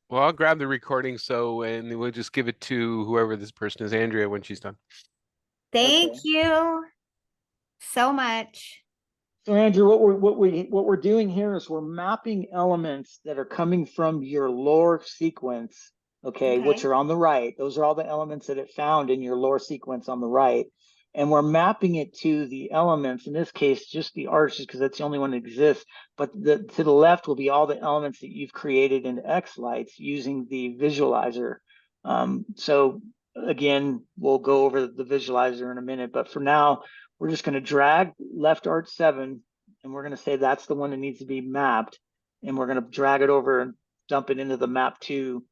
Well, I'll grab the recording and we'll just give it to whoever this person is, Andrea, when she's done. Thank you so much. So Andrew, what we're doing here is we're mapping elements that are coming from your LOR sequence, okay, which are on the right. Those are all the elements that it found in your LOR sequence on the right. And we're mapping it to the elements, in this case, just the arches, because that's the only one that exists. But to the left will be all the elements that you've created in xLights using the visualizer. So again, we'll go over the visualizer in a minute, but for now, we're just going to drag left arch 7, and we're going to say that's the one that needs to be mapped. And we're going to drag it over and dump it into the map 2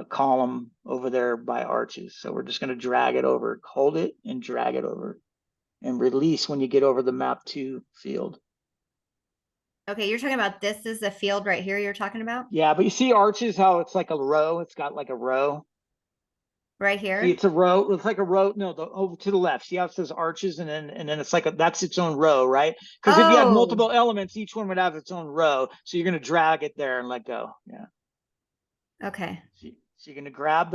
column over there by arches. So we're just going to drag it over, hold it and drag it over, and release when you get over the map 2 field. Okay, you're talking about this is the field right here you're talking about? Yeah, but you see arches, how it's like a row. It's got like a row. Right here? See, it's a row. It's like a row. No, over to the left. See how it says arches, and then it's like that's its own row, right? Because if you have multiple elements, each one would have its own row. So you're gonna drag it there and let go. Yeah. Okay. So you're gonna grab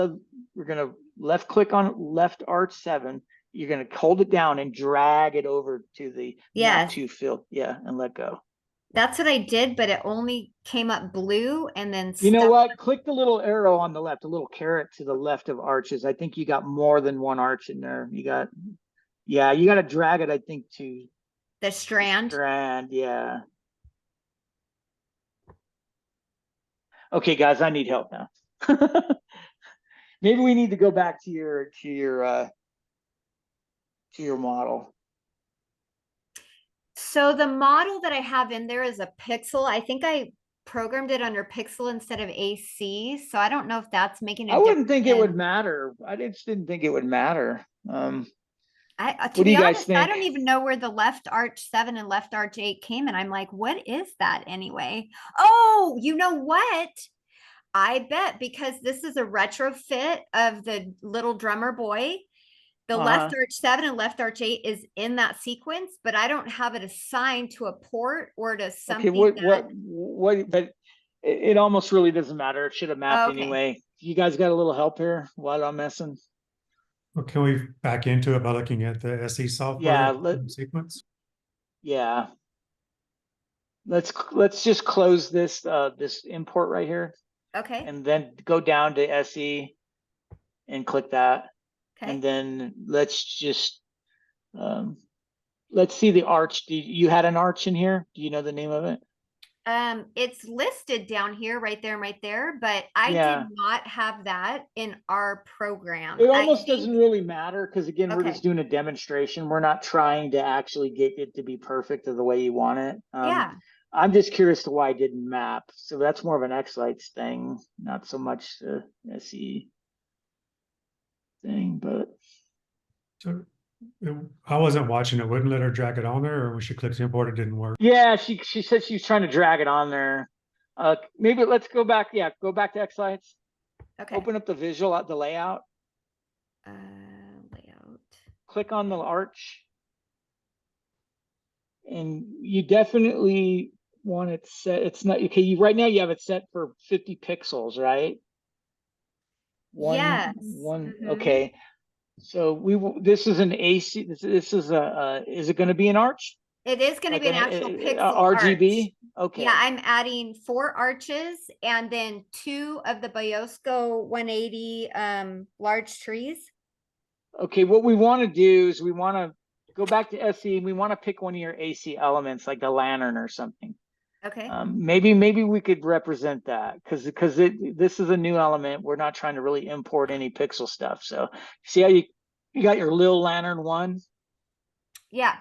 we're gonna left click on left arch 7. You're gonna hold it down and drag it over to the map 2 field. Yeah, and let go. That's what I did, but it only came up blue and then you know what? Click the little arrow on the left, a little caret to the left of arches. I think you got more than one arch in there. You got to drag it, I think, to the strand. Yeah. Okay, guys, I need help now. Maybe we need to go back to your model. So the model that I have in there is a pixel. I think I programmed it under pixel instead of AC. So I don't know if that's making a difference. I wouldn't think it would matter. I just didn't think it would matter. To what do you be honest, guys think? I don't even know where the left arch 7 and left arch 8 came. And I'm like, what is that anyway? Oh, you know what? I bet because this is a retrofit of the little drummer boy. The left arch 7 and left arch 8 is in that sequence, but I don't have it assigned to a port or to something. Okay, what? But it almost really doesn't matter. It should have mapped anyway. You guys got a little help here while I'm messing? Well, can we back into it by looking at the SE software sequence? Yeah. Let's just close this this import right here. Okay. And then go down to SE and click that. Okay. And then let's just let's see the arch. You had an arch in here? Do you know the name of it? It's listed down here, right there, but I did not have that in our program. It almost doesn't really matter because again, we're just doing a demonstration. We're not trying to actually get it to be perfect or the way you want it. I'm just curious to why it didn't map. So that's more of an xLights thing, not so much the SE thing, but. So I wasn't watching it. Wouldn't let her drag it on there, or when she clicks import, it didn't work. Yeah, she said she was trying to drag it on there. Maybe let's go back. Yeah, go back to xLights. Okay. Open up the the layout. Layout. Click on the arch. And you definitely want it set. It's not okay. Right now you have it set for 50 pixels, right? Yes. Okay. So this is an AC. This is is it going to be an arch? It is going to be an actual pixel RGB. Arch. Okay. Yeah, I'm adding 4 arches and then 2 of the Biosco 180 large trees. Okay, what we want to do is we want to go back to SE. We want to pick one of your AC elements, like a lantern or something. Okay. Maybe we could represent that because this is a new element. We're not trying to really import any pixel stuff. So see how you got your little lantern 1? Yeah.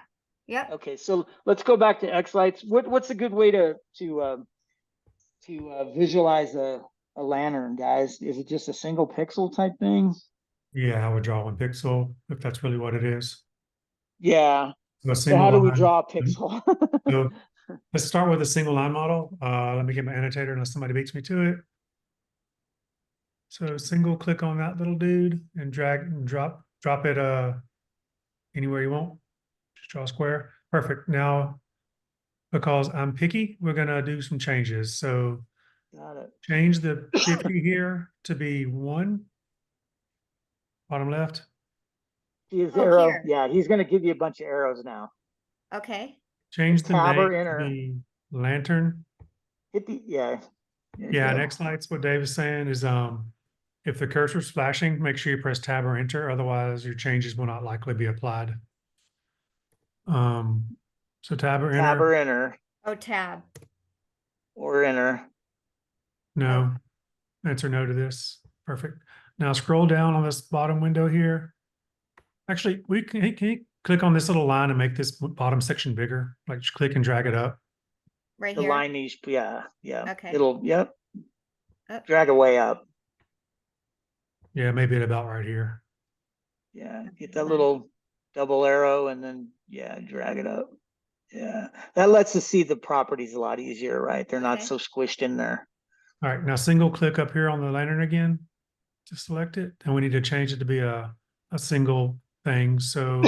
Yep. Okay, so let's go back to xLights. What's a good way to visualize a lantern, guys? Is it just a single pixel type thing? Yeah, I would draw 1 pixel if that's really what it is. Yeah. So how do we draw a pixel? So let's start with a single line model. Let me get my annotator unless somebody beats me to it. So single click on that little dude and drag and drop it anywhere you want. Just draw a square. Perfect. Now, because I'm picky, we're gonna do some changes. So Got it. Change the 50 here to be 1. Bottom left. See his Oh, arrow? here. Yeah, he's gonna give you a bunch of arrows now. Okay. Change the Tab or name to enter. be lantern. Hit the, yeah. There you Yeah, go. and xLights, what Dave is saying is if the cursor's flashing, make sure you press tab or enter, otherwise your changes will not likely be applied. So tab or Tab enter. or enter. Oh, tab. Or enter. No. Answer no to this. Perfect. Now scroll down on this bottom window here. Actually, can you click on this little line and make this bottom section bigger? Like just click and drag it up. Right The here. line needs, yeah. Okay. It'll, yep. Up. Drag it way up. Yeah, maybe about right here. Yeah, get that little double arrow and then, yeah, drag it up. Yeah, that lets us see the properties a lot easier, right? They're not Okay. so squished in there. All right, now single click up here on the lantern again to select it. And we need to change it to be a single thing. So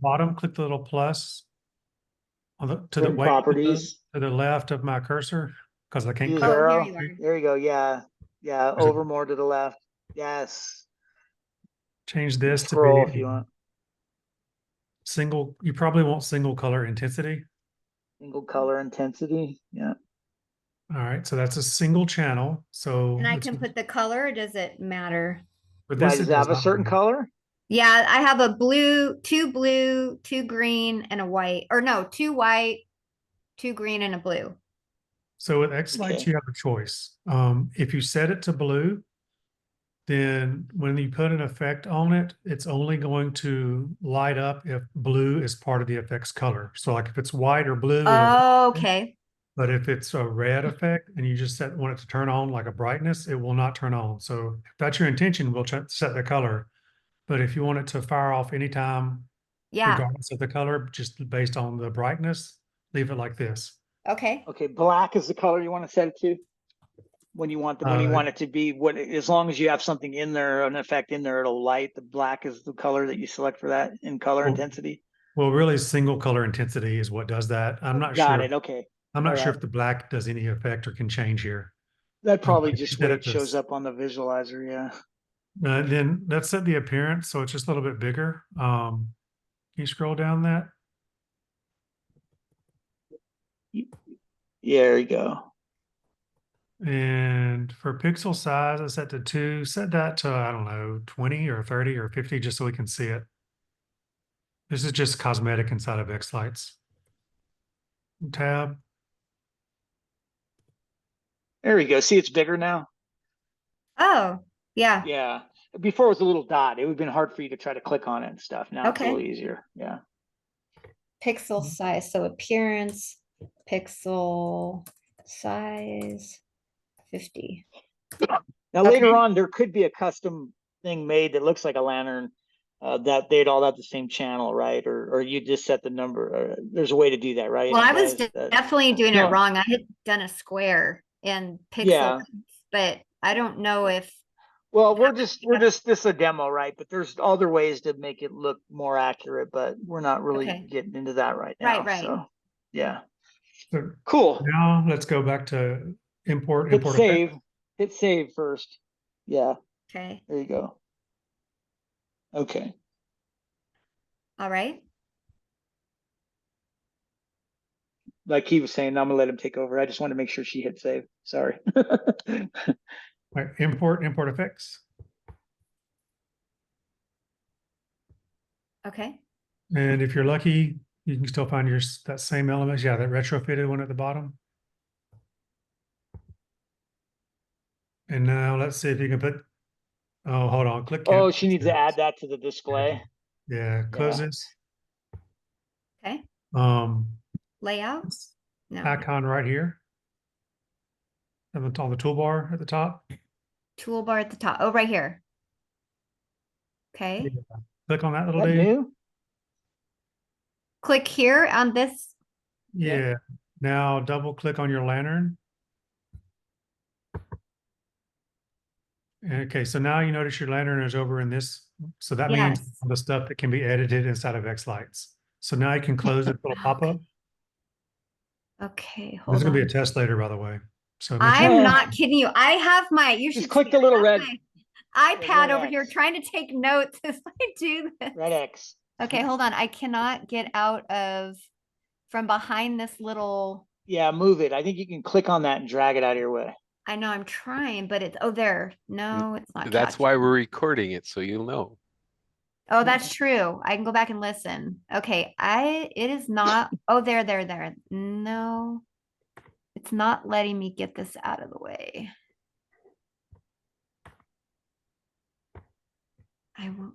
bottom, click the little plus on the to the Then way properties, to the left of my cursor because I can't use click. Oh, here arrow. you are. There you go. Yeah, yeah. There's a- Over more to the left. Yes. Change this to Scroll be if you want. single. You probably want single color intensity. Single color intensity. Yeah. All right, so that's a single channel. So And I can put the color, or does it matter? for Why this does it it have does a not certain matter. color? Yeah, I have a blue, 2 green, and a white. Or no, 2 white, 2 green, and a blue. So with xLights, Okay. you have a choice. If you set it to blue, then when you put an effect on it, it's only going to light up if blue is part of the effect's color. So like if it's white or blue, it'll, Oh, okay. but if it's a red effect and you just want it to turn on like a brightness, it will not turn on. So if that's your intention, we'll set the color. But if you want it to fire off anytime, Yeah. regardless of the color, just based on the brightness, leave it like this. Okay. Okay. Black is the color you want to set it to. When you want when you want it to be what, as long as you have something in there, an effect in there, it'll light. The black is the color that you select for that in color intensity. Well, really, single color intensity is what does that. I'm not Got sure. it. Okay. I'm not All sure right. if the black does any effect or can change here. That probably If you just set way it it to shows up on the visualizer. Yeah. Then let's set the appearance so it's just a little bit bigger. Can you scroll down that? Yeah, there you go. And for pixel size, I set to 2. Set that to, I don't know, 20 or 30 or 50, just so we can see it. This is just cosmetic inside of xLights. Tab. There we go. See, it's bigger now. Oh, yeah. Yeah. Before it was a little dot. It would have been hard for you to try to click on it and stuff. Now it's a Okay. little easier. Yeah. Pixel size. So appearance, pixel size 50. Now later on, there could be a custom thing made that looks like a lantern that they'd all have the same channel, right? Or you just set the number. There's a way to do that, right? Well, I was guys? definitely doing No. it wrong. I had done a square in pixel, Yeah. but I don't know if Well, this is a demo, right? But there's other ways to make it look more accurate, but we're not really Okay. getting into that right now. Right. So yeah. So Cool. now let's go back to import Hit save. effect. Hit save first. Yeah. Okay. There you go. Okay. All right. Like he was saying, I'm gonna let him take over. I just want to make sure she hit save. Sorry. Right, import effects. Okay. And if you're lucky, you can still find that same element. Yeah, that retrofitted one at the bottom. And now let's see if you can put, oh, hold on, click. Oh, she needs to add that to the display. Yeah, close this. Okay. Layout. No. Icon right here. And on the toolbar at the top. Toolbar at the top. Oh, right here. Okay. Yeah. Click on that little That dude. new? Click here on this. Yeah. Now double click on your lantern. Okay, so now you notice your lantern is over in this. So that means Yes. the stuff that can be edited inside of xLights. So now you can close this little pop-up. Okay. This Hold is going to on. be a test later, by the way. So make sure. I'm not kidding you. I have my, you Just should click see, the I little have red, my the iPad red over here X. trying to take notes as I do this. red X. Okay, hold on. I cannot get out of from behind this little, Yeah, move it. I think you can click on that and drag it out of your way. I know I'm trying, but it's, oh, there. No, it's not That's why catching. we're recording it, so you'll know. Oh, that's true. I can go back and listen. Okay, it is not, oh, there. No, it's not letting me get this out of the way. I won't.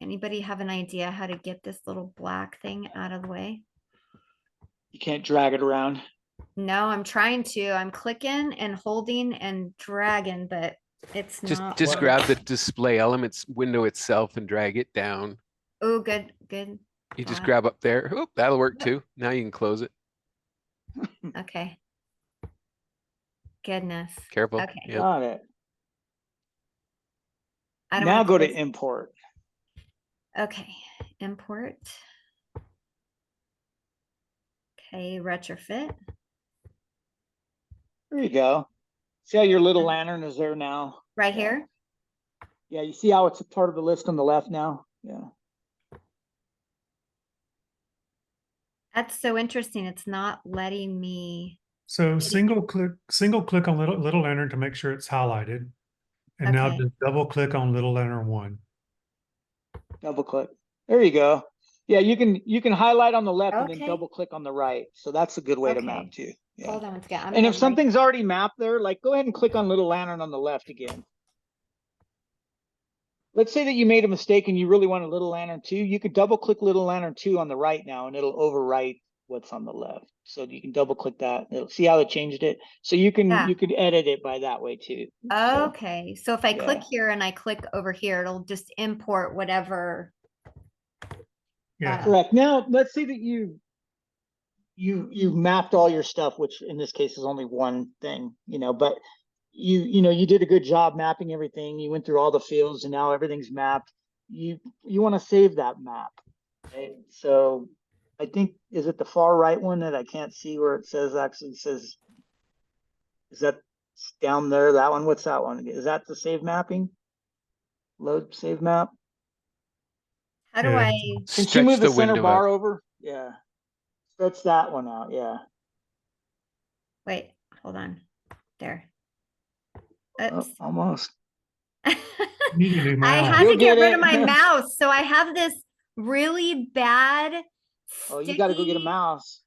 Anybody have an idea how to get this little black thing out of the way? You can't drag it around. No, I'm trying to. I'm clicking and holding and dragging, but it's not. Just working. grab the display elements window itself and drag it down. Oh, good. You just Got it. grab up there. Oh, that'll work too. Now you can close it. Okay. Goodness. Careful. Okay. Yep. Got it. I don't Now wanna go to close- import. Okay. Import. Okay. Retrofit. There you go. See how your little lantern is there now? Right Yeah. here. Yeah, you see how it's a part of the list on the left now? Yeah. That's so interesting. It's not letting me. So single click on little lantern to make sure it's highlighted. And now Okay. just double click on little lantern 1. Double click. There you go. Yeah, you can highlight on the left and then Okay. double click on the right. So that's a good way to map Okay. too. Yeah. Hold on once again. I'm And gonna if something's already mapped there, like go ahead and click on little lantern on the left again. Let's say that you made a mistake and you really want a little lantern 2. You could double click little lantern 2 on the right now and it'll overwrite what's on the left. So you can double click that. It'll see how it changed it. So you can edit it by that way too. So, Okay. So if I click here and I click over here, it'll just import whatever. Yeah. correct. Now let's say that you've mapped all your stuff, which in this case is only one thing, but you did a good job mapping everything. You went through all the fields and now everything's mapped. You want to save that map. Right? So I think, is it the far right one that I can't see where it says, is that down there, that one? What's that one? Is that the save mapping? Load save map? How do Yeah. I? Can Stretch you move the the center window bar out. over? Yeah. Stretch that one out. Yeah. Wait, hold on. There. Oh, Oops. almost. You need a new I mouse. had You'll to get get rid of it. my mouse. So I have this really bad. Oh, you got to go get a sticky- mouse.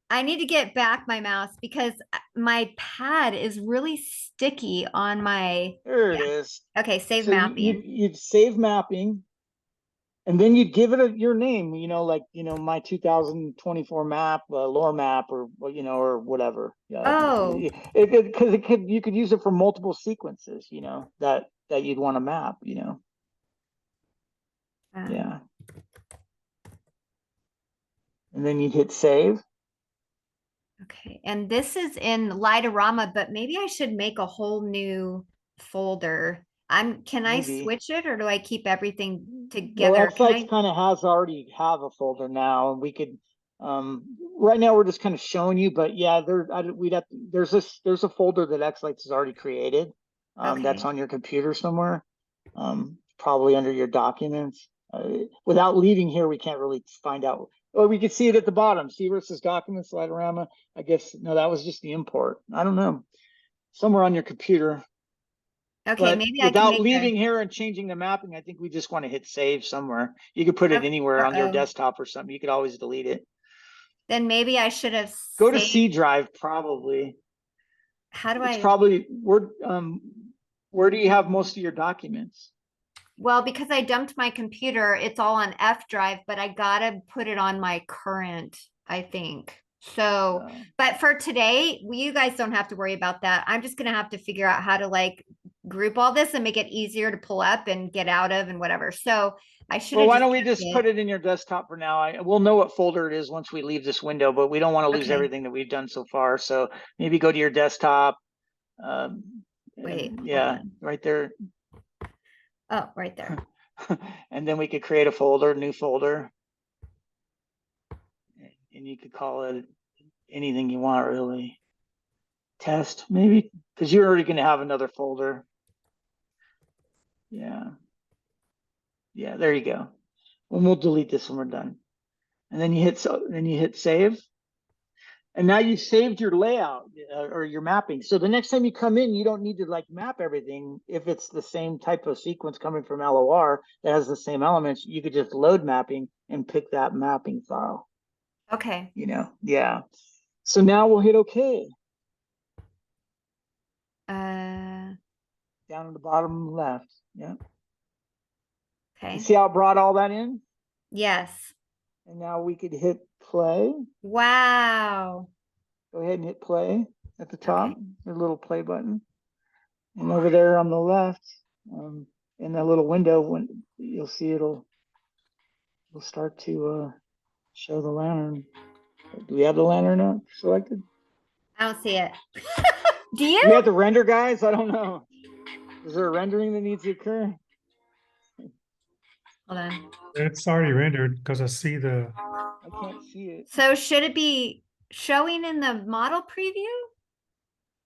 I need to get back my mouse because my pad is really sticky on my. There it is. Okay, save So mapping. you'd save mapping, and then you'd give it your name. Like my 2024 map, lore map, or or whatever. Yeah. Oh. Because you could use it for multiple sequences. That you'd want to map. Yeah. And then you'd hit save. Okay, and this is in Lightorama, but maybe I should make a whole new folder. Can I Maybe. switch it or do I keep everything Well, together? xLights kind of already have a folder now, and we could. Right now we're just kind of showing you, but yeah, there's a folder that xLights has already created. That's on your computer somewhere. Probably under your documents. Without leaving here, we can't really find out. Or we could see it at the bottom. See where it says documents, Lightorama. I guess no, that was just the import. I don't know. Somewhere on your computer. Okay, But maybe I can without make leaving here and changing the mapping, I think we just want to hit save somewhere. You could put it anywhere on your desktop or something. You could always delete it. Then maybe I should have Go to C drive, probably. How do It's I? probably where do you have most of your documents? Well, because I dumped my computer, it's all on F drive, but I gotta put it on my current, I think. So, but for today, you guys don't have to worry about that. I'm just gonna have to figure out how to group all this and make it easier to pull up and get out of and whatever. So I should. Well, why don't we just put it in your desktop for now? We'll know what folder it is once we leave this window, but we don't want to lose everything that we've done so far. So maybe go to your desktop. Wait. Yeah, right there. Oh, right there. And then we could create a folder, new folder. And you could call it anything you want, really. test, maybe, because you're already going to have another folder. Yeah. Yeah, there you go. And we'll delete this when we're done. And then you hit save. And now you've saved your layout or your mapping. So the next time you come in, you don't need to like map everything. If it's the same type of sequence coming from LOR that has the same elements, you could just load mapping and pick that mapping file. Okay. You know, yeah. So now we'll hit OK. Down in the bottom left. Yeah. Okay. You see how it brought all that in? Yes. And now we could hit play. Wow. Go ahead and hit play at the top, Okay. the little play button. And over there on the left, in that little window, when you'll see it'll start to show the lantern. Do we have the lantern up selected? I don't see it. Do Do you? we have to render, guys? I don't know. Is there a rendering that needs to occur? Hold on. It's already rendered because I see the. I can't see it. So should it be showing in the model preview?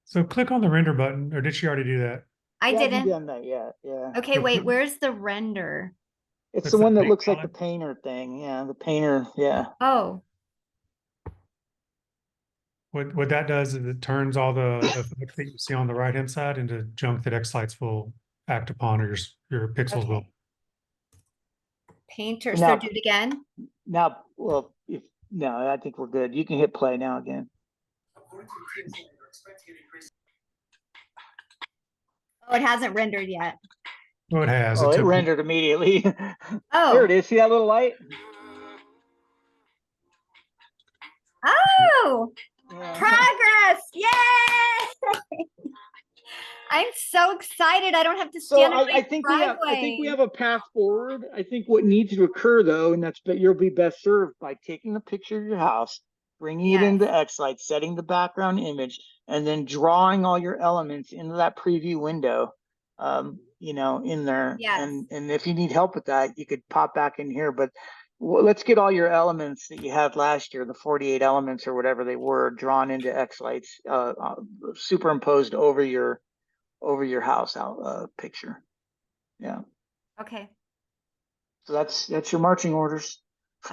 So click on the render button, or did she already do that? I Yeah, didn't. haven't done that yet. Yeah. Okay, wait, where's the render? It's It's the the one that big looks like the color. painter thing. Yeah, the painter. Yeah. Oh, What that does is it turns all the effects that you see on the right hand side into junk that xLights will act upon, or your pixels will. okay. Painter. So So now- do it again. Now, well, no, I think we're good. You can hit play now again. Oh, it hasn't rendered yet. Oh, it has. Oh, it took- rendered immediately. Oh. There it is. See that little light? Oh, Yeah. progress. Yay! I'm so excited. I don't have to So stand in I my think driveway. we have a path forward. I think what needs to occur though, and you'll be best served by taking a picture of your house, bringing it Yes. into xLights, setting the background image, and then drawing all your elements into that preview window. You know, in there. Yes. And if you need help with that, you could pop back in here. But let's get all your elements that you had last year, the 48 elements or whatever they were, drawn into xLights, superimposed over your house picture. Yeah. Okay. So that's your marching orders.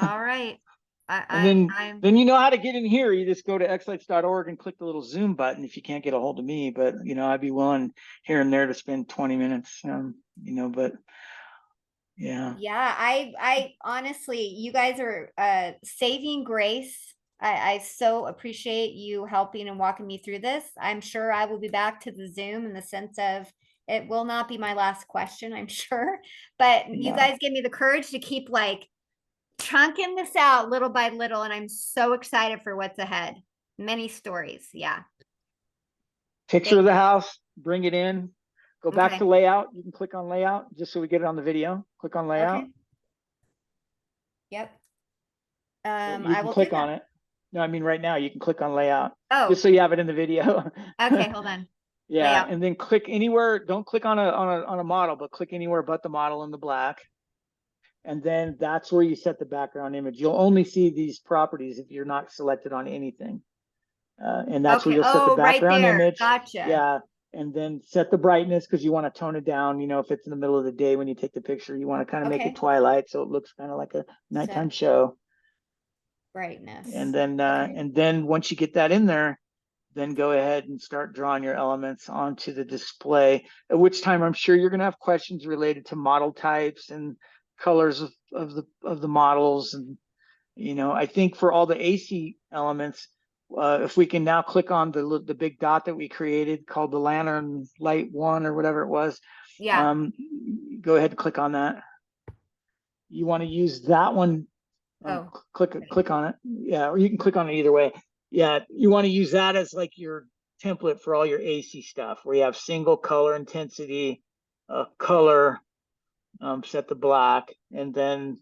All right. And I'm then you know how to get in here. You just go to xlights.org and click the little Zoom button if you can't get a hold of me. But you know, I'd be willing here and there to spend 20 minutes. You know, but yeah. Yeah, I honestly, you guys are saving grace. I so appreciate you helping and walking me through this. I'm sure I will be back to the Zoom in the sense of it will not be my last question, I'm sure. But you No. guys give me the courage to keep like chunking this out little by little, and I'm so excited for what's ahead. Many stories. Yeah. Picture of the house, bring it in, go back Okay. to layout. You can click on layout just so we get it on the video. Click on layout. Okay. Yep. You I can will click do on that. it. No, I mean right now you can click on layout Oh, just so you have it in the video. okay, hold on. Yeah, Layout. and then click anywhere. Don't click on a model, but click anywhere but the model in the black. And then that's where you set the background image. You'll only see these properties if you're not selected on anything. And that's where Okay. you'll set the Oh, right background there. image. Gotcha. Yeah, and then set the brightness because you want to tone it down. You know, if it's in the middle of the day when you take the picture, you want to kind of make Okay. it twilight so it looks kind of like a nighttime Set show. brightness. And then Okay. and then once you get that in there, then go ahead and start drawing your elements onto the display, at which time I'm sure you're going to have questions related to model types and colors of the models. And, you know, I think for all the AC elements, if we can now click on the big dot that we created called the lantern light 1 or whatever it was. Yeah. Go ahead and click on that. You want to use that one. Click on it. Yeah, or you can click on it either way. Yeah, you want to use that as like your template for all your AC stuff, where you have single color intensity, color, set the black, and then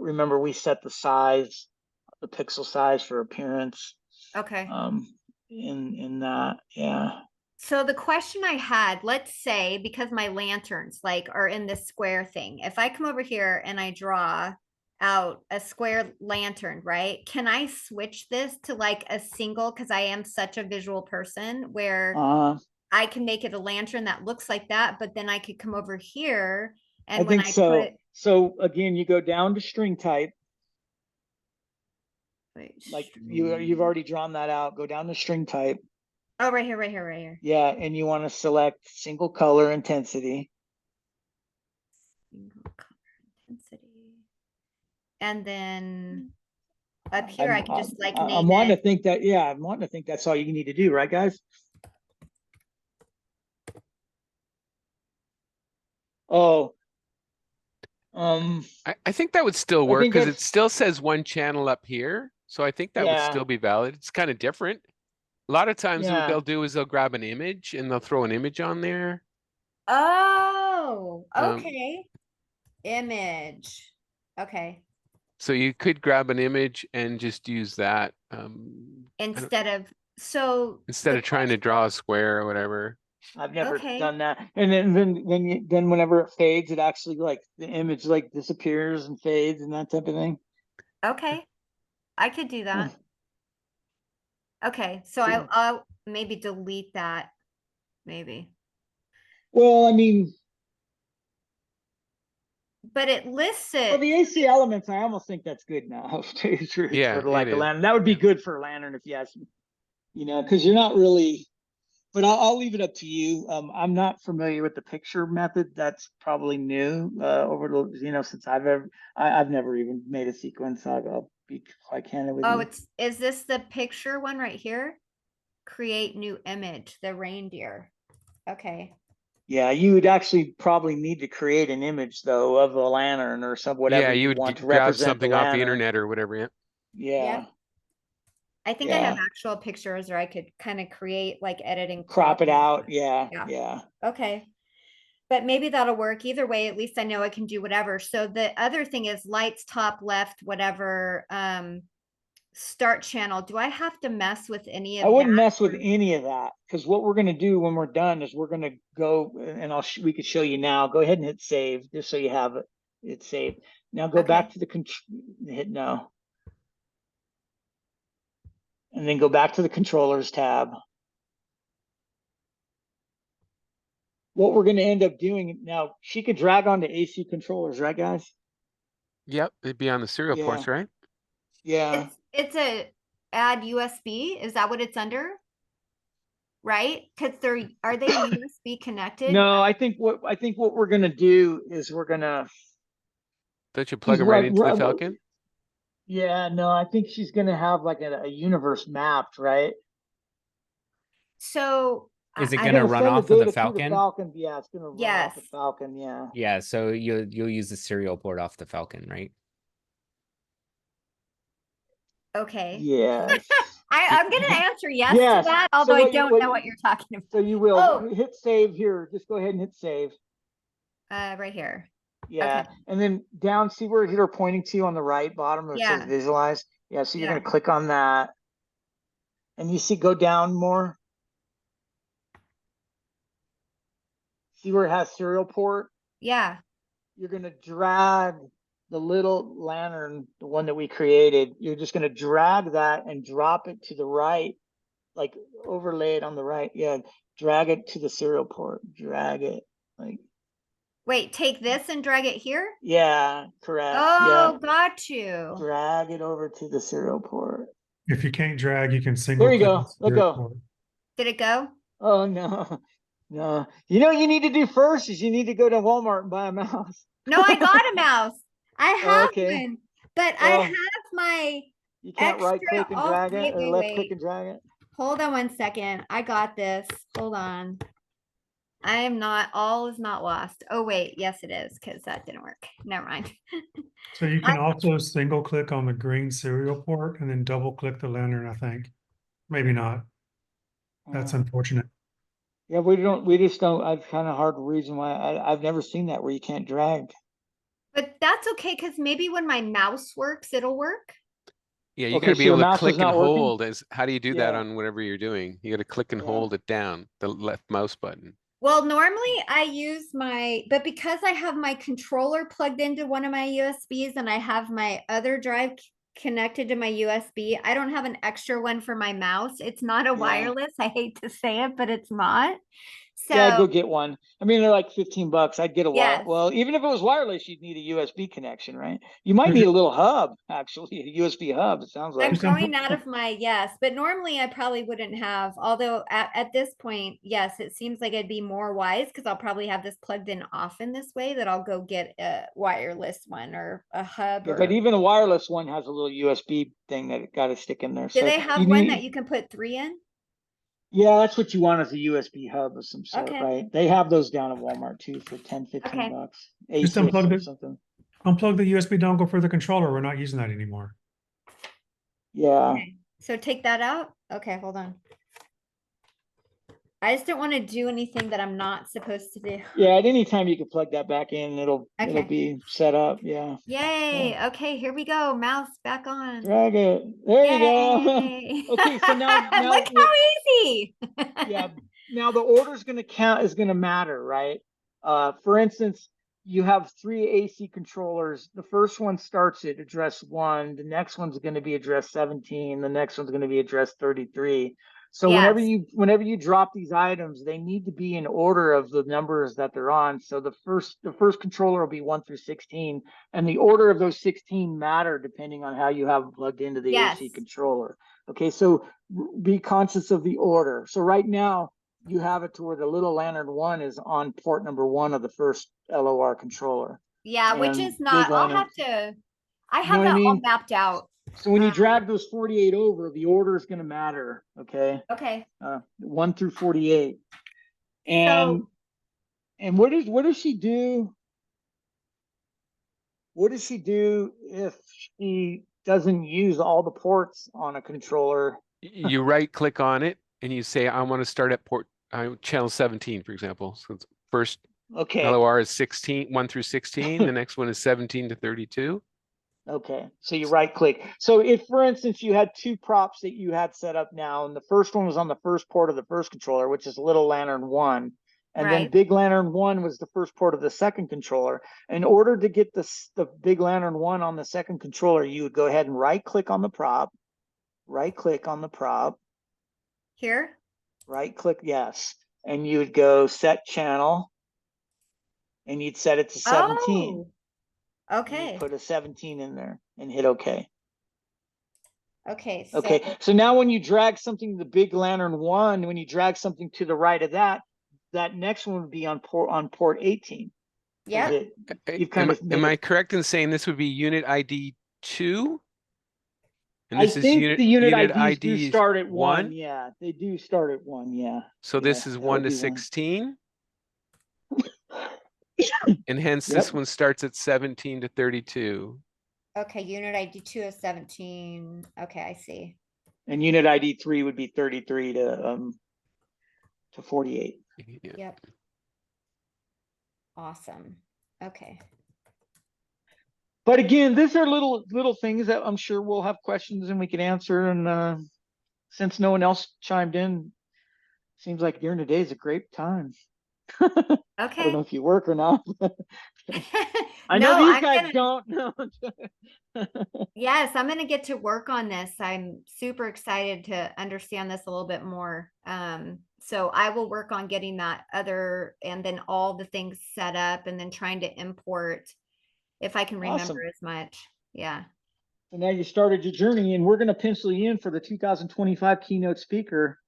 remember we set the size, the pixel size for appearance. Okay. In that, yeah. So the question I had, let's say, because my lanterns like are in this square thing, if I come over here and I draw out a square lantern, right? Can I switch this to like a single, because I am such a visual person where I can make it a lantern that looks like that, but then I could come over here and I when think I so. put, So again, you go down to string type, wait, like you've already drawn that out. Go down to string type. oh, right here, right here, right here. Yeah, and you want to select single color intensity. Single color intensity. And then up here, I can just like name I'm wanting it. to think that, yeah, I'm wanting to think that's all you need to do, right, guys? Oh, I think that would still I work think because it that's, still says one channel up here. So I think that would yeah, still be valid. It's kind of different. A lot of times what yeah. they'll do is they'll grab an image and they'll throw an image on there. Oh, Um, okay. Image. Okay. So you could grab an image and just use that Instead of, so instead the of trying to question, draw a square or whatever. I've never okay. done that. And then whenever it fades, it actually like the image like disappears and fades and that type of thing. Okay. I could do that. Okay. So So- I'll maybe delete that. Maybe. Well, I mean, But it lists well, it. the AC elements, I almost think that's good now. To tell you the truth, Yeah, for it like a is. lantern, that would be good for a lantern if you ask me. You know, because you're not really. But I'll leave it up to you. I'm not familiar with the picture method. That's probably new over the since I've never even made a sequence. I'll be quite candid with Oh, you. is this the picture one right here? Create new image, the reindeer. Okay. Yeah, you would actually probably need to create an image though of a lantern or whatever Yeah, you you would want to grab represent the something off the lantern. internet or whatever. Yeah. Yeah. Yep. I think I have actual pictures, or I could kind of create like editing. Crop it out. Yeah. Yeah. Yeah. Okay. But maybe that'll work either way. At least I know I can do whatever. So the other thing is lights top left, whatever, start channel. Do I have to mess with any of I wouldn't that? mess with any of that because what we're going to do when we're done is we're going to go and we could show you now. Go ahead and hit save just so you have it. It's saved. Now go back to the hit no. And then go back to the controllers tab. What we're going to end up doing now, she could drag onto AC controllers, right, guys? Yep, it'd be on the serial ports, right? Yeah. It's a add USB. Is that what it's under? Right? Because are they USB connected? No, I think what we're going to do is we're going to. Don't you plug them right into the Falcon? Yeah, no, I think she's going to have like a universe mapped, right? So is it going to run off of the Falcon? Yeah, it's going to run off the Falcon. Yeah. Yeah. So you'll use the serial port off the Falcon, right? Okay. Yes. I'm going to answer yes to that, although I don't know what you're talking about. So you will hit save here. Just go ahead and hit save. Right here. Yeah. Okay. And then down, see where you're pointing to on the right bottom where it says visualize. Yeah. So you're going to click on that. And you see, go down more. See where it has serial port? Yeah. You're going to drag the little lantern, the one that we created. You're just going to drag that and drop it to the right, like overlay it on the right. Yeah. Drag it to the serial port. Drag it like. Wait, take this and drag it here? Yeah, correct. Oh, got you. Drag it over to the serial port. If you can't drag, you can single. There you go. Let go. Did it go? Oh, no. No. You know what you need to do first is you need to go to Walmart and buy a mouse. No, I got a mouse. I have one. But I have my. You can't right click and drag it or left click and drag it. Hold on 1 second. I got this. Hold on. I am not, all is not lost. Oh, wait. Yes, it is, because that didn't work. Never mind. So you can also single click on the green serial port and then double click the lantern, I think. Maybe not. That's unfortunate. Yeah, we just don't, I've kind of hard reason why I've never seen that where you can't drag. But that's okay, because maybe when my mouse works, it'll work. Yeah, you gotta be able to click and hold. How do you do that on whatever you're doing? You gotta click and hold it down, the left mouse button. Well, normally I use but because I have my controller plugged into one of my USBs and I have my other drive connected to my USB, I don't have an extra one for my mouse. It's not a wireless. I hate to say it, but it's not. Yeah, I'd go So, get one. I mean, they're like $15. I'd get a wire. yes. Well, even if it was wireless, you'd need a USB connection, right? You might There's need a- a little hub, actually, a USB hub. It sounds I'm like. going out of my yes, but normally I probably wouldn't have. Although at this point, yes, it seems like I'd be more wise because I'll probably have this plugged in often this way that I'll go get a wireless one or a hub. Yeah, Or but even a wireless one has a little USB thing that got to stick in there. do So they have you one need, that you can put 3 in? yeah, that's what you want is a USB hub of some sort, Okay. right? They have those down at Walmart too for 10, 15 Okay. bucks. Just Asus unplug or it. something. Unplug the USB dongle for the controller. We're not using that anymore. Yeah. Okay. So take that out. Okay, hold on. I just don't want to do anything that I'm not supposed to do. Yeah, at any time you can plug that back in, it'll Okay. be set up. Yeah. Yay. Okay, here we go. Mouse back on. Drag it. There you go. Yay. Okay, so now Look how easy. yeah, now the order is going to matter, right? For instance, you have 3 AC controllers. The first one starts at address 1. The next one's going to be address 17. The next one's going to be address 33. So Yes. whenever you drop these items, they need to be in order of the numbers that they're on. So the first controller will be 1 through 16, and the order of those 16 matter depending on how you have them plugged into the Yes. AC controller. Okay, so be conscious of the order. So right now you have it to where the little lantern 1 is on port number 1 of the first LOR controller. Yeah, which And is not, big I'll lantern, have to, I you know have what I that all mean? mapped out. So when you drag those 48 over, the order is going to matter. Okay. Okay. 1 through 48. So And what does she do? What does she do if she doesn't use all the ports on a controller? You right click on it and you say, I want to start at port channel 17, for example. So it's first Okay. LOR is 16, 1 through 16. The next one is 17 to 32. Okay, so you right click. So if, for instance, you had 2 props that you had set up now, and the first one was on the first port of the first controller, which is little lantern 1, and then right. big lantern 1 was the first port of the second controller. In order to get the big lantern 1 on the second controller, you would go ahead and right click on the prop, Here. right click, yes, and you would go set channel, and you'd set it to 17. Oh, okay. You put a 17 in there and hit OK. Okay. Okay, so now when you drag something, the big lantern 1, when you drag something to the right of that, that next one would be on port 18. Yeah. You've kind of Am I correct in saying this would be unit ID 2? And I this is think the unit IDs do ID start at 1. 1? Yeah, they do start at 1. Yeah. So this is 1 to 16. And hence this one starts at 17 to 32. Okay, unit ID 2 is 17. Okay, I see. And unit ID 3 would be 33 to 48. Yeah. Yep. Awesome. Okay. But again, these are little things that I'm sure we'll have questions and we can answer. And since no one else chimed in, seems like during the day is a great time. Okay. I don't know if you work or not. I know these guys don't know. Yes, I'm going to get to work on this. I'm super excited to understand this a little bit more. So I will work on getting that other and then all the things set up and then trying to import if I can remember as much. Yeah. So now you started your journey and we're going to pencil you in for the 2025 keynote speaker.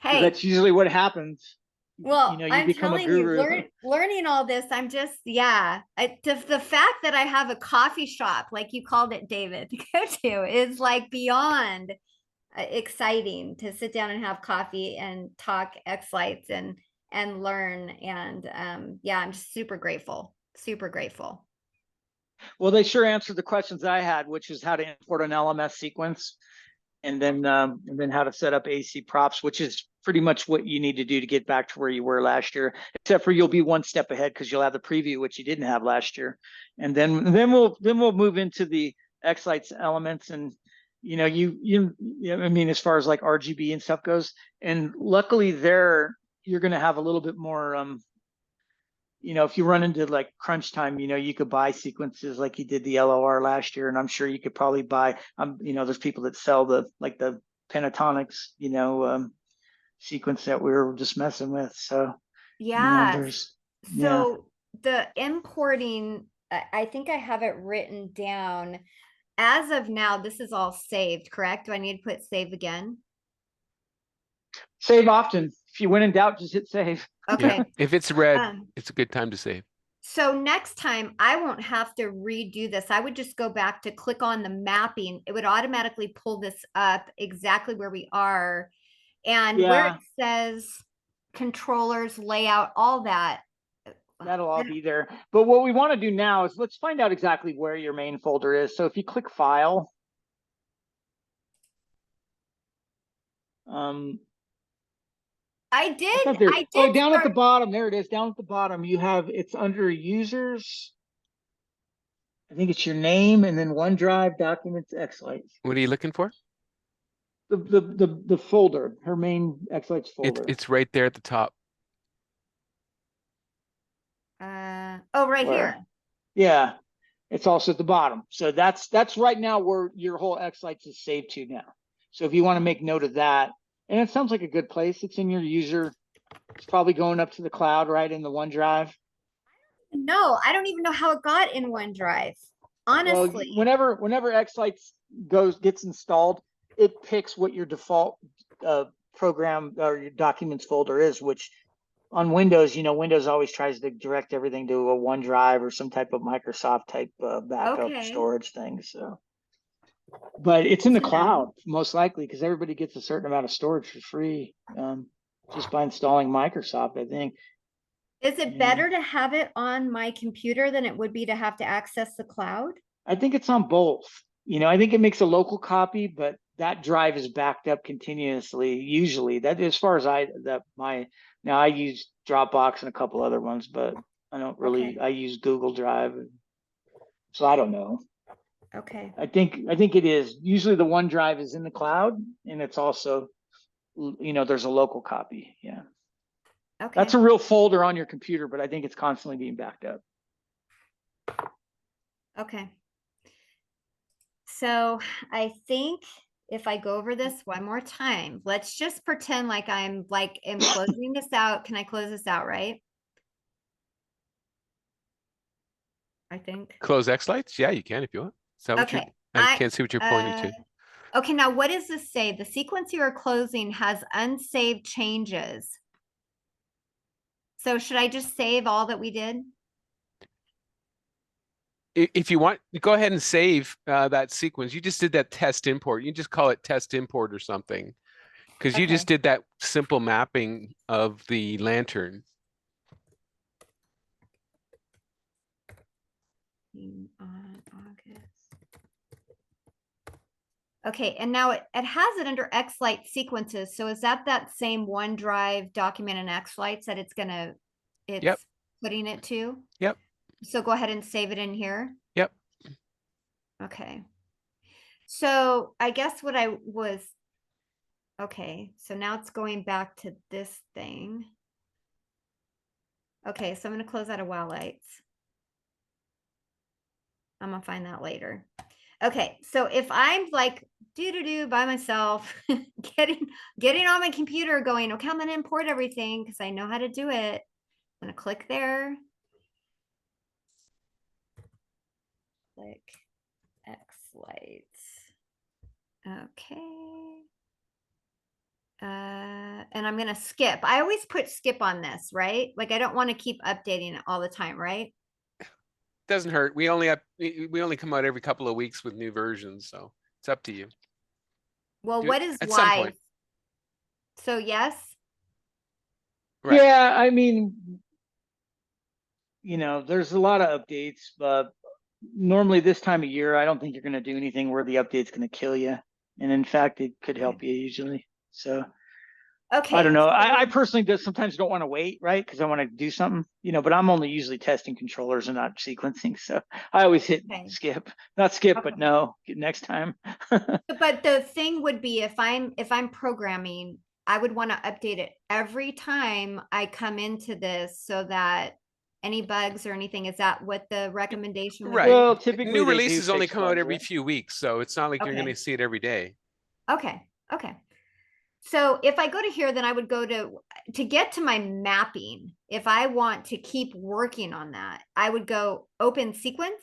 Hey, that's usually what happens. Well, you I'm become telling a guru. you, learning all this, I'm just, the fact that I have a coffee shop, like you called it, David, to go to is like beyond exciting to sit down and have coffee and talk xLights and learn. And yeah, I'm just super grateful. Well, they sure answered the questions I had, which is how to import an LMS sequence. And then how to set up AC props, which is pretty much what you need to do to get back to where you were last year, except for you'll be one step ahead because you'll have the preview, which you didn't have last year. And then we'll move into the xLights elements and you know, I mean, as far as like RGB and stuff goes, and luckily there, you're going to have a little bit more, you know, if you run into like crunch time, you know, you could buy sequences like you did the LOR last year, and I'm sure you could probably buy, you know, there's people that sell the pentatonics, you know, sequence that we were just messing with. So, you know, Yeah. there's, yeah. So the importing, I think I have it written down. As of now, this is all saved, correct? Do I need to put save again? Save often. If you win in doubt, just hit save. Okay. Yeah. If it's red, Um, it's a good time to save. So next time I won't have to redo this. I would just go back to click on the mapping. It would automatically pull this up exactly where we are. And where it Yeah, says controllers, layout, all that. that'll all be there. But what we want to do now is let's find out exactly where your main folder is. So if you click File, I thought did. I did down at the start. bottom, there it is. Down at the bottom, you have, it's under Users. I think it's your name and then OneDrive, Documents, xLights. What are you looking for? The folder, her main xLights folder. It's right there at the top. Oh, right Where? here. Yeah, it's also at the bottom. So that's right now where your whole xLights is saved to now. So if you want to make note of that, and it sounds like a good place. It's in your user. It's probably going up to the cloud, right, in the OneDrive. No, I don't even know how it got in OneDrive. Well, Honestly. whenever xLights gets installed, it picks what your default program or your documents folder is, which on Windows, you know, Windows always tries to direct everything to a OneDrive or some type of Microsoft type backup storage thing. So, but it's in the cloud most likely because everybody gets a certain amount of storage for free just by installing Microsoft, I think. Is it better to have it on my computer than it would be to have to access the cloud? I think it's on both. You know, I think it makes a local copy, but that drive is backed up continuously. Usually, that as far as now I use Dropbox and a couple other ones, but I don't really. Okay. I use Google Drive, so I don't know. Okay. I think it is usually the OneDrive is in the cloud, and it's also, you know, there's a local copy. Yeah. Okay. That's a real folder on your computer, but I think it's constantly being backed up. Okay. So I think if I go over this one more time, let's just pretend like I'm closing this out. Can I close this out, right? I think. Close xLights? Yeah, you can if you want. Is that what Okay. I can't see what you're pointing to. Okay, now what does this say? The sequence you are closing has unsaved changes. So should I just save all that we did? If you want, go ahead and save that sequence. You just did that test import. You just call it test import or something. Because you just did that simple mapping of the lantern. On August. Okay, and now it has it under xLight sequences. So is that same OneDrive document in xLights that it's putting it to? Yep. So go ahead and save it in here. Yep. Okay. So I guess what I was, okay, so now it's going back to this thing. Okay, so I'm going to close out of xLights. I'm going to find that later. Okay, so if I'm like by myself, getting on my computer going, okay, I'm going to import everything because I know how to do it. I'm going to click there. Click xLights. Okay. And I'm going to skip. I always put skip on this, right? Like I don't want to keep updating it all the time, right? Doesn't hurt. We only come out every couple of weeks with new versions, so it's up to you. Well, what is at some live? point. So yes. Right. Yeah, I mean, you know, there's a lot of updates, but normally this time of year, I don't think you're going to do anything where the update's going to kill you. And in fact, it could help you usually. So Okay. I don't know. so- I personally just sometimes don't want to wait, right? Because I want to do something, but I'm only usually testing controllers and not sequencing. So I always hit Okay. skip, not skip, but Okay. no, next time. But the thing would be if I'm programming, I would want to update it every time I come into this so that any bugs or anything, is that what the recommendation would Right. be? Well, typically New they do releases only fix come out bugs, every right? few weeks, so it's not like you're Okay. going to see it every day. Okay. Okay. So if I go to here, then I would go to get to my mapping. If I want to keep working on that, I would go open sequence.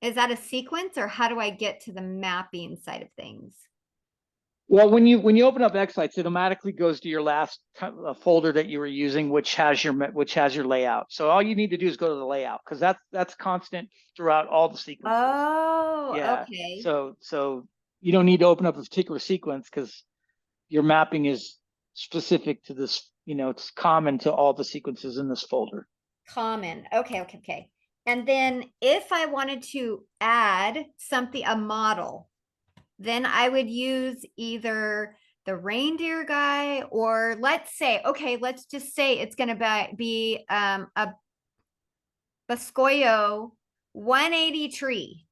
Is that a sequence, or how do I get to the mapping side of things? Well, when you open up xLights, it automatically goes to your last folder that you were using, which has your layout. So all you need to do is go to the layout, because that's constant throughout all the sequences. Oh, Yeah. okay. So you don't need to open up a particular sequence because your mapping is specific to this. It's common to all the sequences in this folder. Common. Okay. And then if I wanted to add something, a model, then I would use either the reindeer guy, or let's just say it's going to be a Boscoyo 180 tree.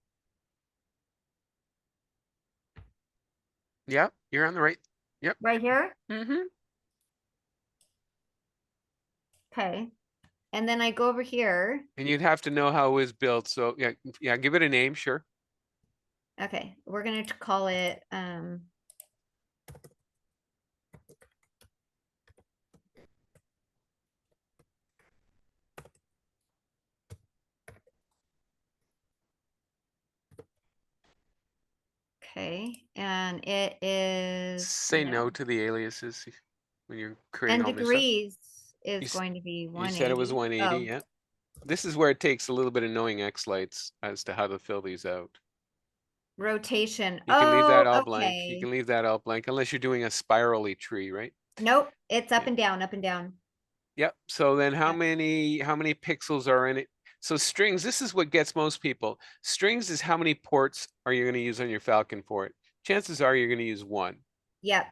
Yep, you're on the right. Yep. Right here. Mm-hmm. Okay. And then I go over here. And you'd have to know how it was built. So yeah, give it a name, sure. Okay, we're gonna call it okay, and it is Say no to the aliases when you're creating 10 all this stuff. degrees is You s- going to be 180. You said it was 180, Oh, yeah. This is where it takes a little bit of knowing xLights as to how to fill these out. rotation. You can leave that all Oh, blank. You okay. can leave that all blank unless you're doing a spirally tree, right? Nope, it's up Yeah. and down, up and down. Yep. So then how Yeah. many pixels are in it? So strings, this is what gets most people. Strings is how many ports are you going to use on your Falcon for it? Chances are you're going to use one. Yep.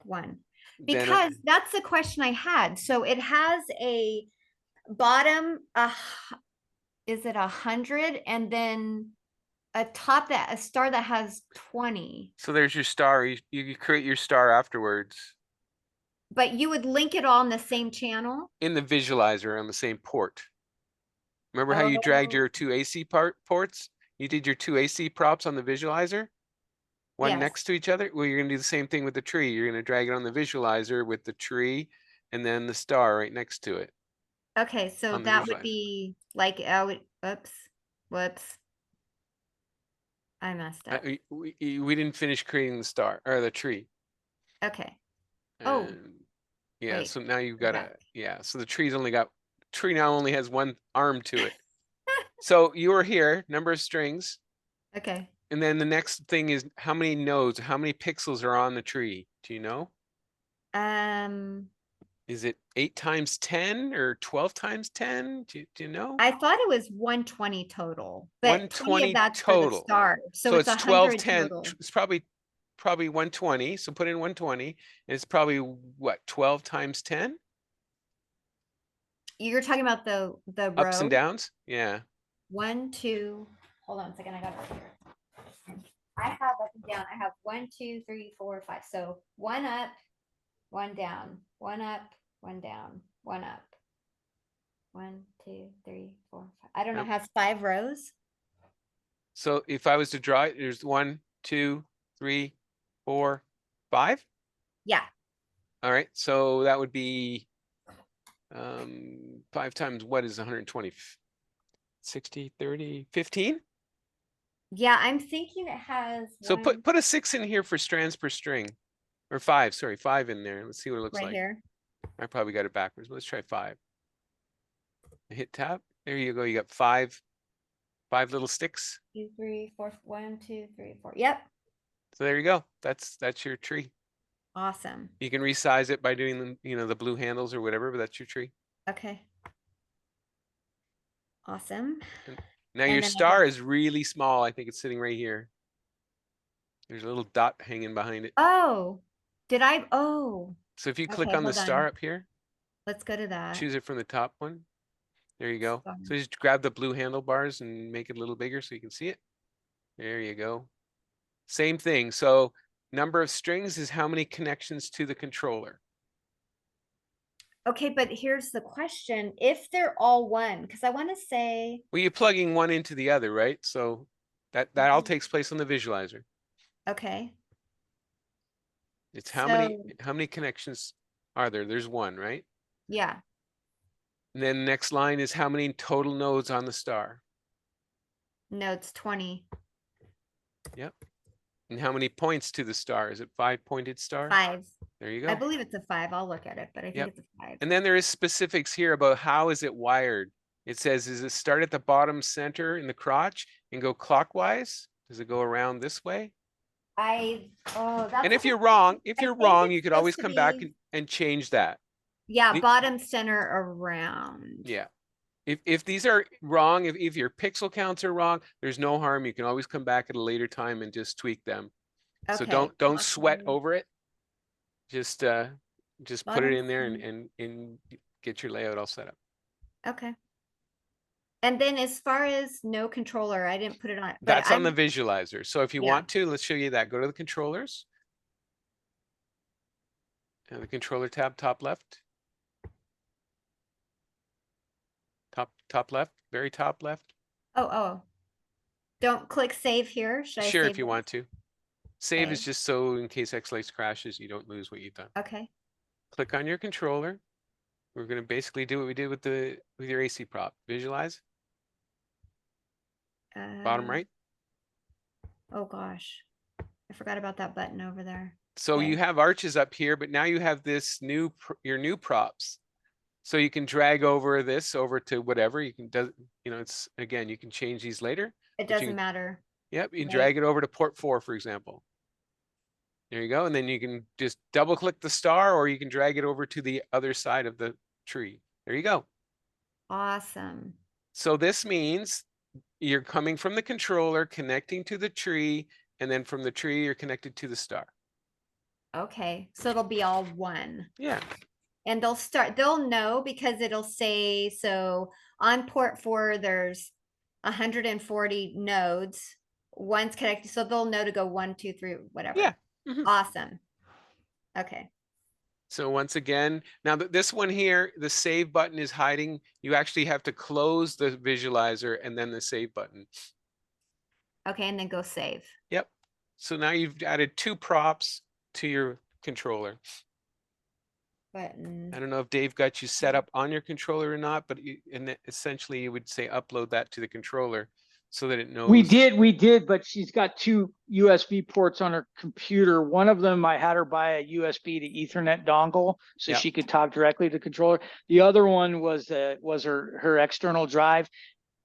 One. Then Because that's the question I had. So it has a bottom, is it 100, and then a star that has 20. so there's your star. You create your star afterwards But you would link it all in the same channel? in the visualizer on the same port. Remember how you dragged Oh. your two AC ports? You did your two AC props on the visualizer, one Yes. next to each other. Well, you're gonna do the same thing with the tree. You're gonna drag it on the visualizer with the tree and then the star right next to it. Okay, so On the that would visualizer. be like, whoops. I messed up. We didn't finish creating the star or the tree. Okay. Oh, And yeah, wait, so now you've go got back. so the tree now only has one arm to it. So you are here, number of strings, Okay. and then the next thing is how many nodes, how many pixels are on the tree? Do you know? Is it 8 times 10 or 12 times 10? Do you know? I thought it was 120 total, but 20 of 120 that's for the total. star. So So it's it's 12, 100 10. total. It's probably 120. So put in 120. And it's probably what, 12 times 10? You're talking about the Ups and row? downs? Yeah. 1, 2, hold on a second, I got it right here. I have up and down. I have 1, 2, 3, 4, 5. So 1 up, 1 down, 1 up, 1 down, 1 up. 1, 2, 3, 4, 5. I don't know, Yep. has 5 rows? So if I was to draw it, there's 1, 2, 3, 4, 5. Yeah. All right. So that would be 5 times what is 120? 60, 30, 15? Yeah, I'm thinking it has So one put a 6 in here for strands per string. Or 5, sorry, 5 in there. Let's see what it looks right like. here. I probably got it backwards. Let's try 5. Hit tab. There you go. You got 5 little sticks. 2, 3, 4. 1, 2, 3, 4. Yep. So there you go. That's your tree. Awesome. You can resize it by doing the blue handles or whatever, but that's your tree. Okay. Awesome. Now And your then I star got- is really small. I think it's sitting right here. There's a little dot hanging behind it. Oh, did I? Oh, So if you click okay, on the hold on. star up here, Let's go to that. choose it from the top one. There you go. Star. So just grab the blue handlebars and make it a little bigger so you can see it. There you go. Same thing. So number of strings is how many connections to the controller. Okay, but here's the question. If they're all one, because I want to say, Well, you're plugging one into the other, right? So that all takes place on the visualizer. okay. It's So, how many connections are there? There's one, right? yeah. And then the next line is how many total nodes on the star? No, it's 20. Yep. And how many points to the star? Is it 5-pointed star? 5. There you I go. believe it's a 5. I'll look at it, but I think Yep. it's a 5. And then there is specifics here about how is it wired. It says, does it start at the bottom center in the crotch and go clockwise? Does it go around this way? That's And if a you're good wrong, question. if I you're think wrong, it's you could supposed always to come back be- and change that. Yeah, The- bottom center around. Yeah. If these are wrong, if your pixel counts are wrong, there's no harm. You can always come back at a later time and just tweak them. So Okay. don't sweat Bottom- over it. Just put it Bottom in there center. and get your layout all set up. Okay. And then as far as no controller, I didn't put it on. But That's on the I'm- visualizer. So if you Yeah. want to, let's show you that. Go to the controllers. And the controller tab, top left. Top left, very top left. Oh. Don't click save here. Should I Sure, save if you this? want to. Save is Okay. just so in case xLights crashes, you don't lose what you've done. Okay. Click on your controller. We're going to basically do what we did with your AC prop. Visualize, bottom Uh, right. Oh gosh. I forgot about that button over there. So you Okay. have arches up here, but now you have this your new props. So you can drag over this over to whatever you can it's again, you can change these later. It but you doesn't can- matter. Yep, you Right. drag it over to port 4, for example. There you go. And then you can just double click the star or you can drag it over to the other side of the tree. There you go. Awesome. So this means you're coming from the controller, connecting to the tree, and then from the tree, you're connected to the star. Okay. So it'll be all one. Yeah. And they'll know because it'll say, so on port 4, there's 140 nodes. One's connected. So they'll know to go 1, 2, 3, whatever. Yeah. Mhm. Awesome. Okay. So once again, now this one here, the save button is hiding. You actually have to close the visualizer and then the save button. Okay. And then go save. Yep. So now you've added 2 props to your controller. Button. I don't know if Dave got you set up on your controller or not, but essentially you would say upload that to the controller so that it knows. We did, but she's got 2 USB ports on her computer. One of them, I had her buy a USB to Ethernet dongle so Yep. she could talk directly to the controller. The other one was her external drive.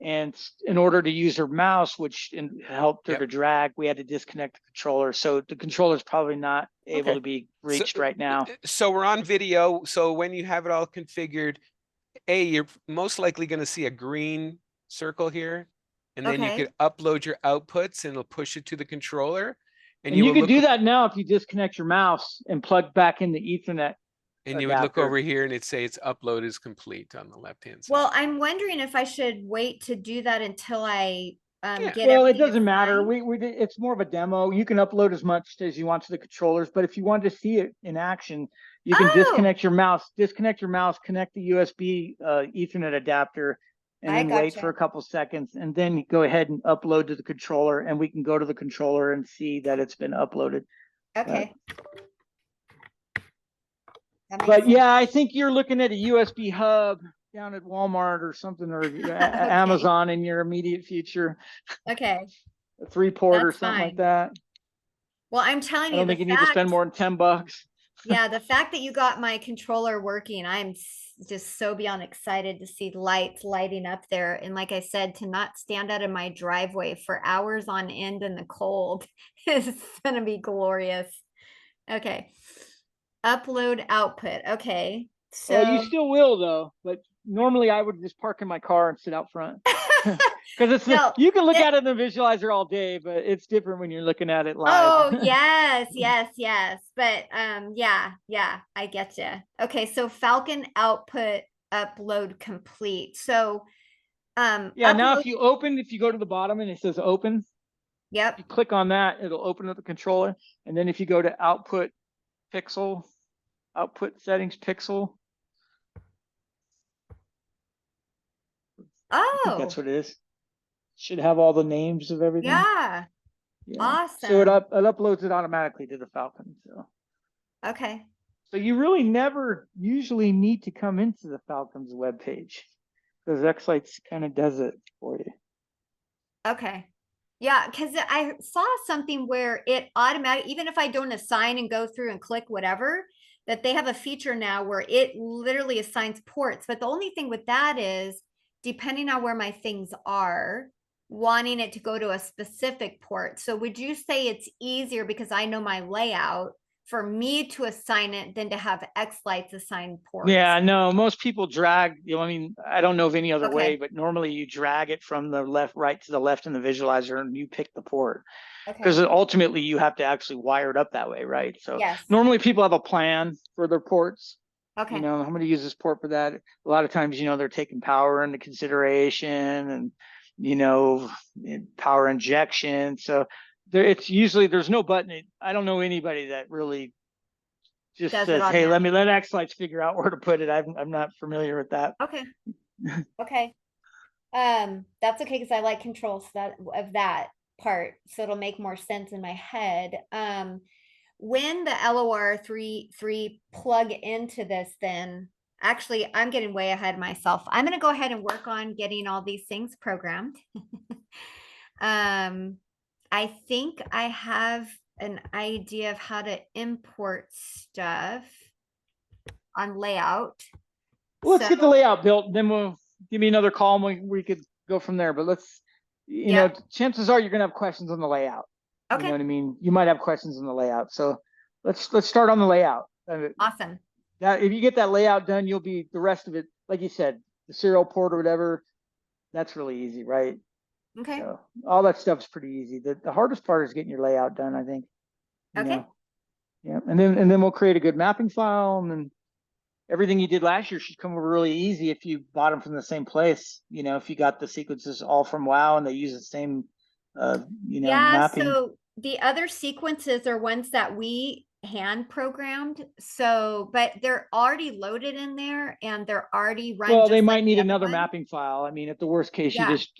And in order to use her mouse, which helped her Yep. to drag, we had to disconnect the controller. So the controller is probably not able Okay. to be reached right now. So we're on video. So when you have it all configured, you're most likely going to see a green circle here. And then you Okay. could upload your outputs and it'll push it to the controller. And you will can look, do that now if you disconnect your mouse and plug back in the Ethernet. and you would look adapter. over here and it'd say its upload is complete on the left-hand side. Well, I'm wondering if I should wait to do that until I Yeah. get Well, it everything doesn't matter. assigned. It's more of a demo. You can upload as much as you want to the controllers, but if you want to see it in action, you can Oh! disconnect your mouse, connect the USB Ethernet adapter, and I then wait gotcha. for a couple seconds, and then go ahead and upload to the controller, and we can go to the controller and see that it's been uploaded. Okay. That makes But sense. yeah, I think you're looking at a USB hub down at Walmart or something, or Amazon in your immediate future, Okay. a 3-port or That's something like fine. that. Well, I'm telling I you, don't think you need to spend more than $10. yeah, the fact that you got my controller working, I'm just so beyond excited to see lights lighting up there. And like I said, to not stand out in my driveway for hours on end in the cold is going to be glorious. Okay. Upload output. Okay. So Well, you still will though, but normally I would just park in my car and sit out front. Because it's No, you can look at it in the visualizer all day, but it's different when you're looking at it live. Oh, yes. But yeah, I get you. Okay, so Falcon output upload complete. So Yeah, now upload, if you go to the bottom and it says open, yep. you click on that, it'll open up the controller. And then if you go to output settings pixel, I think that's Oh, what it is. Should have all the names of everything. yeah. Yeah. So it Awesome. uploads it automatically to the Falcon. Okay. So you really never usually need to come into the Falcon's webpage because xLights kind of does it for you. Okay. Yeah, because I saw something where it automatic, even if I don't assign and go through and click whatever, that they have a feature now where it literally assigns ports. But the only thing with that is, depending on where my things are, wanting it to go to a specific port. So would you say it's easier because I know my layout for me to assign it than to have xLights assign ports? Yeah, no, most people drag, I mean, I don't know of any other way, Okay. but normally you drag it from the right to the left in the visualizer and you pick the port. Okay. Because ultimately you have to actually wire it up that way, right? So Yes. normally people have a plan for their ports. Okay. I'm going to use this port for that. A lot of times, they're taking power into consideration and, power injection. So it's usually, there's no button. I don't know anybody that really just Does it says, hey, let automatically. xLights figure out where to put it. I'm not familiar with that. Okay. Okay. That's okay because I like controls of that part, so it'll make more sense in my head. When the LOR 3 plug into this, then actually I'm getting way ahead of myself. I'm going to go ahead and work on getting all these things programmed. I think I have an idea of how to import stuff on layout. Well, let's get the layout built, then we'll give me another call and we could go from there. But let's, chances are you're gonna have questions on the layout. Okay. You know what I mean? You might have questions on the layout. So let's start on the layout. Awesome. That if you get that layout done, you'll be the rest of it, like you said, the serial port or whatever. That's really easy, right? Okay. So all that stuff's pretty easy. The hardest part is getting your layout done, I think. Okay. Yeah, and then we'll create a good mapping file, and then everything you did last year should come over really easy if you bought them from the same place. If you got the sequences all from WoW and they use the same, mapping. So the other sequences are ones that we hand programmed. So, but they're already loaded in there and they're already run. Well, they just might like need the another other one. mapping file. I mean, at the worst case, you just,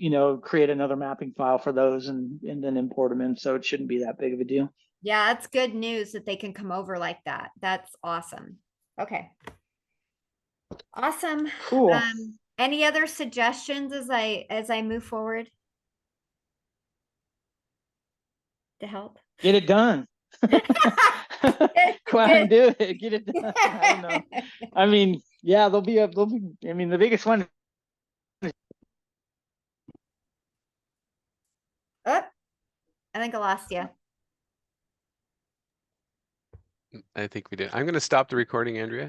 create another mapping file for those and then import them in. So it shouldn't be that big of a deal. Yeah, that's good news that they can come over like that. That's awesome. Okay. Awesome. Cool. Any other suggestions as I move forward to help? Get it done. Go out and do it. Get it done. I don't know. I mean, yeah, there'll be, I mean, the biggest one. Oh, I think I lost you. I think we did. I'm going to stop the recording, Andrea.